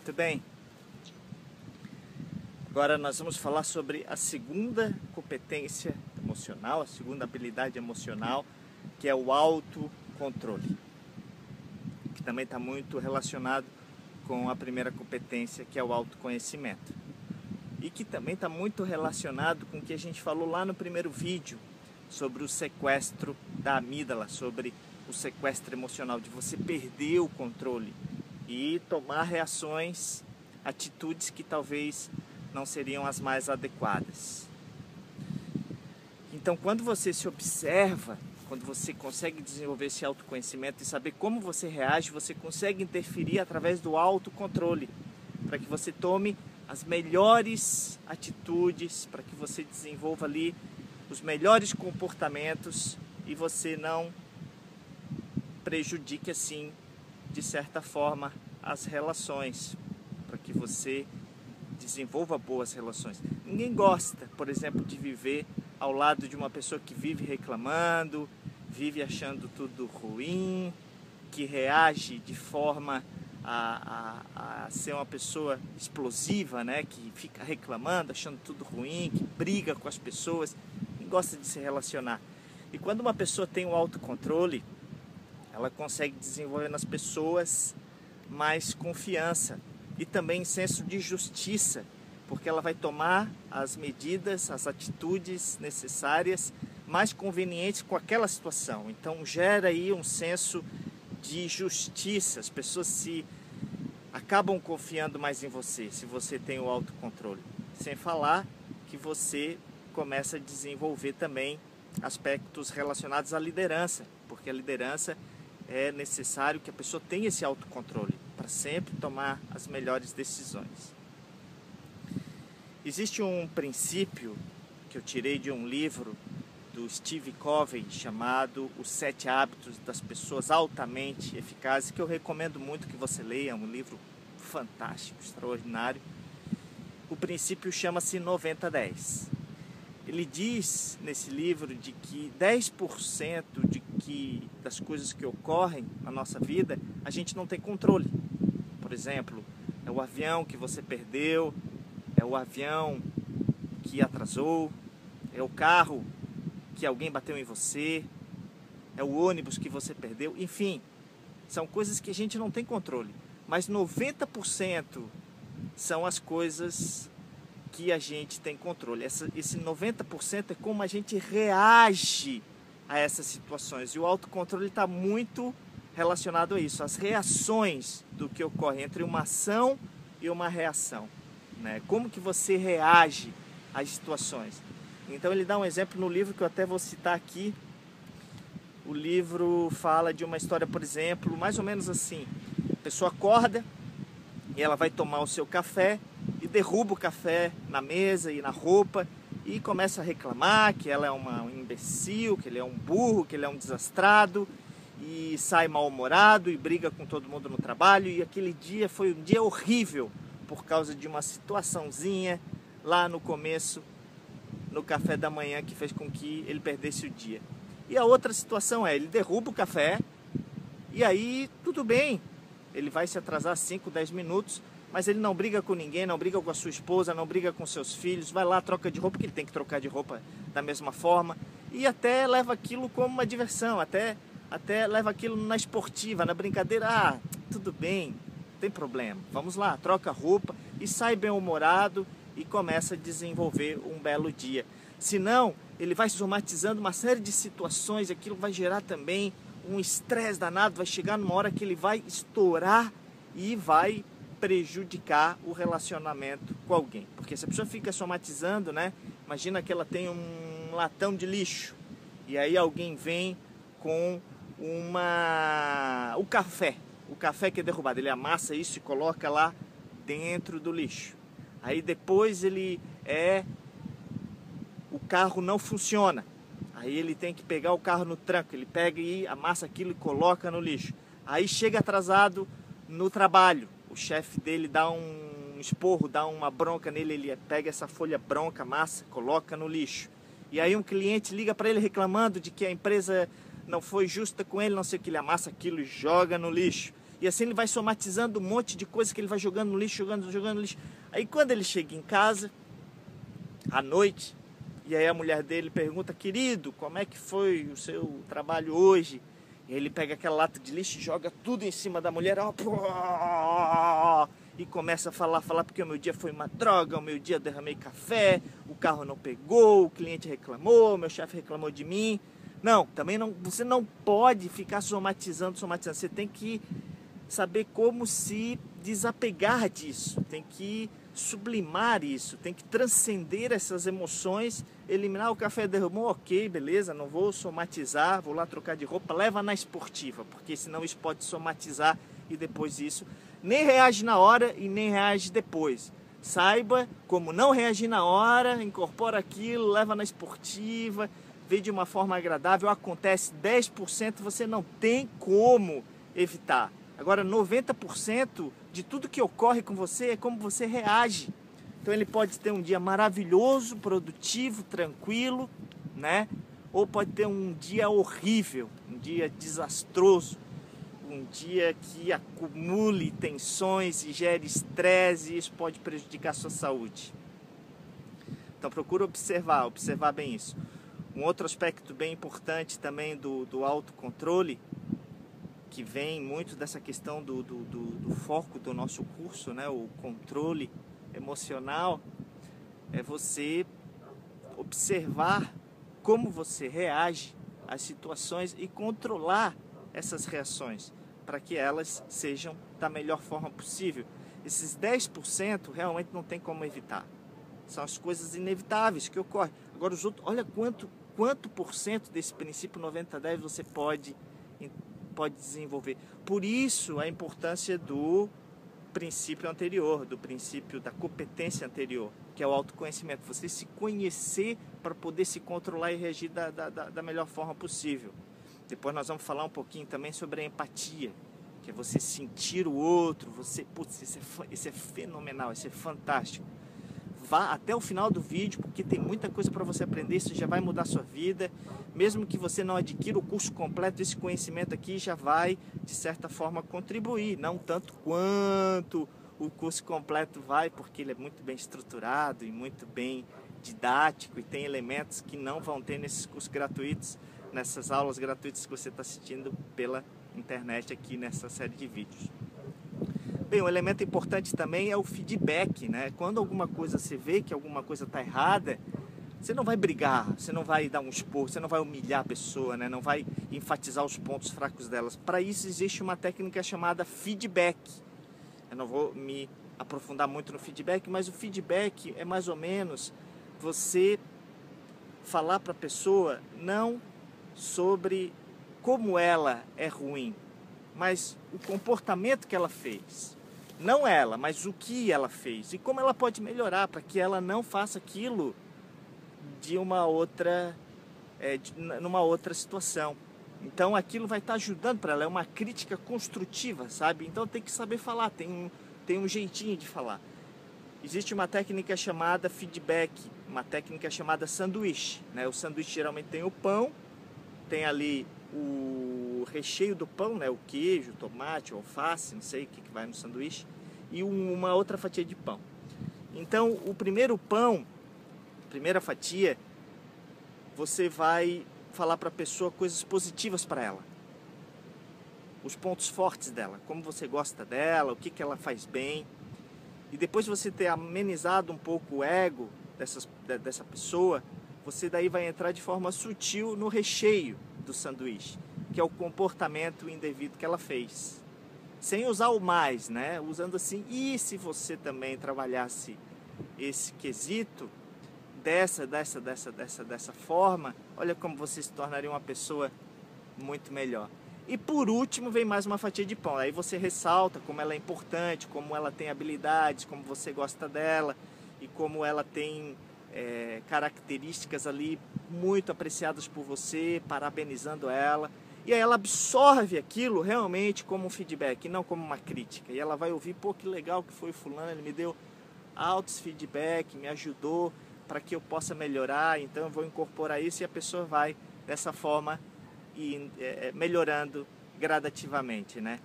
Muito bem. Agora nós vamos falar sobre a segunda competência emocional, a segunda habilidade emocional, que é o autocontrole, que também está muito relacionado com a primeira competência, que é o autoconhecimento, e que também está muito relacionado com o que a gente falou lá no primeiro vídeo sobre o sequestro da amígdala, sobre o sequestro emocional, de você perder o controle e tomar reações, atitudes que talvez não seriam as mais adequadas. Então, quando você se observa, quando você consegue desenvolver esse autoconhecimento e saber como você reage, você consegue interferir através do autocontrole, para que você tome as melhores atitudes, para que você desenvolva ali os melhores comportamentos e você não prejudique assim, de certa forma, as relações, para que você desenvolva boas relações. Ninguém gosta, por exemplo, de viver ao lado de uma pessoa que vive reclamando, vive achando tudo ruim, que reage de forma a ser uma pessoa explosiva, né? Que fica reclamando, achando tudo ruim, que briga com as pessoas. Ninguém gosta de se relacionar. E quando uma pessoa tem o autocontrole, ela consegue desenvolver nas pessoas mais confiança e também senso de justiça, porque ela vai tomar as medidas, as atitudes necessárias, mais convenientes com aquela situação. Então gera aí um senso de justiça, as pessoas se acabam confiando mais em você, se você tem o autocontrole. Sem falar que você começa a desenvolver também aspectos relacionados à liderança, porque a liderança é necessário que a pessoa tenha esse autocontrole para sempre tomar as melhores decisões. Existe um princípio que eu tirei de um livro do Steve Covey chamado Os 7 Hábitos das Pessoas Altamente Eficazes, que eu recomendo muito que você leia, é um livro fantástico, extraordinário. O princípio chama-se 90-10. Ele diz nesse livro de que 10% das coisas que ocorrem na nossa vida, a gente não tem controle. Por exemplo, é o avião que você perdeu, é o avião que atrasou, é o carro que alguém bateu em você, é o ônibus que você perdeu, enfim, são coisas que a gente não tem controle. Mas 90% são as coisas que a gente tem controle. Esse 90% é como a gente reage a essas situações. E o autocontrole está muito relacionado a isso, as reações do que ocorre entre uma ação e uma reação, né? Como que você reage às situações. Então ele dá um exemplo no livro que eu até vou citar aqui. O livro fala de uma história, por exemplo, mais ou menos assim. A pessoa acorda e ela vai tomar o seu café e derruba o café na mesa e na roupa e começa a reclamar que ela é um imbecil, que ele é um burro, que ele é um desastrado, e sai mal-humorado e briga com todo mundo no trabalho. E aquele dia foi um dia horrível por causa de uma situaçãozinha lá no começo, no café da manhã, que fez com que ele perdesse o dia. E a outra situação é, ele derruba o café e aí tudo bem, ele vai se atrasar 5, 10 minutos, mas ele não briga com ninguém, não briga com a sua esposa, não briga com seus filhos, vai lá, troca de roupa, porque ele tem que trocar de roupa da mesma forma, e até leva aquilo como uma diversão, até leva aquilo na esportiva, na brincadeira. Ah, tudo bem, não tem problema, vamos lá, troca a roupa e sai bem-humorado e começa a desenvolver um belo dia. Senão, ele vai somatizando uma série de situações, aquilo vai gerar também um estresse danado, vai chegar numa hora que ele vai estourar e vai prejudicar o relacionamento com alguém. Porque se a pessoa fica somatizando, né? Imagina que ela tem um latão de lixo e aí alguém vem com o café que é derrubado, ele amassa isso e coloca lá dentro do lixo. Aí depois o carro não funciona, aí ele tem que pegar o carro no tranco, ele pega e amassa aquilo e coloca no lixo. Aí chega atrasado no trabalho, o chefe dele dá um esporro, dá uma bronca nele, ele pega essa folha branca, amassa, coloca no lixo. E aí um cliente liga para ele reclamando de que a empresa não foi justa com ele, não sei o que, ele amassa aquilo e joga no lixo. E assim ele vai somatizando um monte de coisa que ele vai jogando no lixo, jogando no lixo. Aí quando ele chega em casa, à noite, e aí a mulher dele pergunta: querido, como é que foi o seu trabalho hoje? E aí ele pega aquela lata de lixo e joga tudo em cima da mulher, e começa a falar, porque o meu dia foi uma droga, o meu dia eu derramei café, o carro não pegou, o cliente reclamou, meu chefe reclamou de mim. Não, também não, você não pode ficar somatizando. Você tem que saber como se desapegar disso, tem que sublimar isso, tem que transcender essas emoções, eliminar. O café derramou, ok, beleza, não vou somatizar, vou lá trocar de roupa, leva na esportiva, porque senão isso pode somatizar e depois isso nem reage na hora e nem reage depois. Saiba como não reagir na hora, incorpora aquilo, leva na esportiva, vê de uma forma agradável. Acontece 10%, você não tem como evitar. Agora 90% de tudo que ocorre com você é como você reage. Então ele pode ter um dia maravilhoso, produtivo, tranquilo, né? Ou pode ter um dia horrível, um dia desastroso, um dia que acumule tensões e gere estresse, e isso pode prejudicar a sua saúde. Então procura observar bem isso. Um outro aspecto bem importante também do autocontrole, que vem muito dessa questão do foco do nosso curso, né? O controle emocional, é você observar como você reage às situações e controlar essas reações para que elas sejam da melhor forma possível. Esses 10% realmente não tem como evitar. São as coisas inevitáveis que ocorrem. Agora os outros, olha quanto por cento desse princípio 90-10 você pode desenvolver. Por isso a importância do princípio anterior, do princípio da competência anterior, que é o autoconhecimento. Você se conhecer para poder se controlar e reagir da melhor forma possível. Depois nós vamos falar um pouquinho também sobre a empatia, que é você sentir o outro. Isso é fenomenal, isso é fantástico. Vá até o final do vídeo, porque tem muita coisa para você aprender. Isso já vai mudar a sua vida. Mesmo que você não adquira o curso completo, esse conhecimento aqui já vai, de certa forma, contribuir. Não tanto quanto o curso completo vai, porque ele é muito bem estruturado e muito bem didático, e tem elementos que não vão ter nesses cursos gratuitos, nessas aulas gratuitas que você está assistindo pela internet aqui nessa série de vídeos. Bem, um elemento importante também é o feedback, né? Quando alguma coisa você vê que alguma coisa está errada, você não vai brigar, você não vai dar um esporro, você não vai humilhar a pessoa, né? Não vai enfatizar os pontos fracos delas. Para isso existe uma técnica chamada feedback. Eu não vou me aprofundar muito no feedback, mas o feedback é mais ou menos você falar para a pessoa não sobre como ela é ruim, mas o comportamento que ela fez. Não ela, mas o que ela fez e como ela pode melhorar para que ela não faça aquilo de numa outra situação. Então aquilo vai estar ajudando para ela, é uma crítica construtiva, sabe? Então tem que saber falar, tem um jeitinho de falar. Existe uma técnica chamada feedback, uma técnica chamada sanduíche, né? O sanduíche geralmente tem o pão, tem ali o recheio do pão, né? O queijo, tomate, alface, não sei o que vai no sanduíche, e uma outra fatia de pão. Então o primeiro pão, primeira fatia, você vai falar para a pessoa coisas positivas para ela, os pontos fortes dela, como você gosta dela, o que ela faz bem. E depois de você ter amenizado um pouco o ego dessa pessoa, você daí vai entrar de forma sutil no recheio do sanduíche, que é o comportamento indevido que ela fez. Sem usar o mais, né? Usando assim, e se você também trabalhasse esse quesito dessa forma, olha como você se tornaria uma pessoa muito melhor. E por último vem mais uma fatia de pão. Aí você ressalta como ela é importante, como ela tem habilidades, como você gosta dela e como ela tem características ali muito apreciadas por você, parabenizando ela. E aí ela absorve aquilo realmente como um feedback, não como uma crítica. E ela vai ouvir, pô, que legal que foi o fulano, ele me deu altos feedback, me ajudou para que eu possa melhorar, então eu vou incorporar isso, e a pessoa vai dessa forma melhorando gradativamente, né?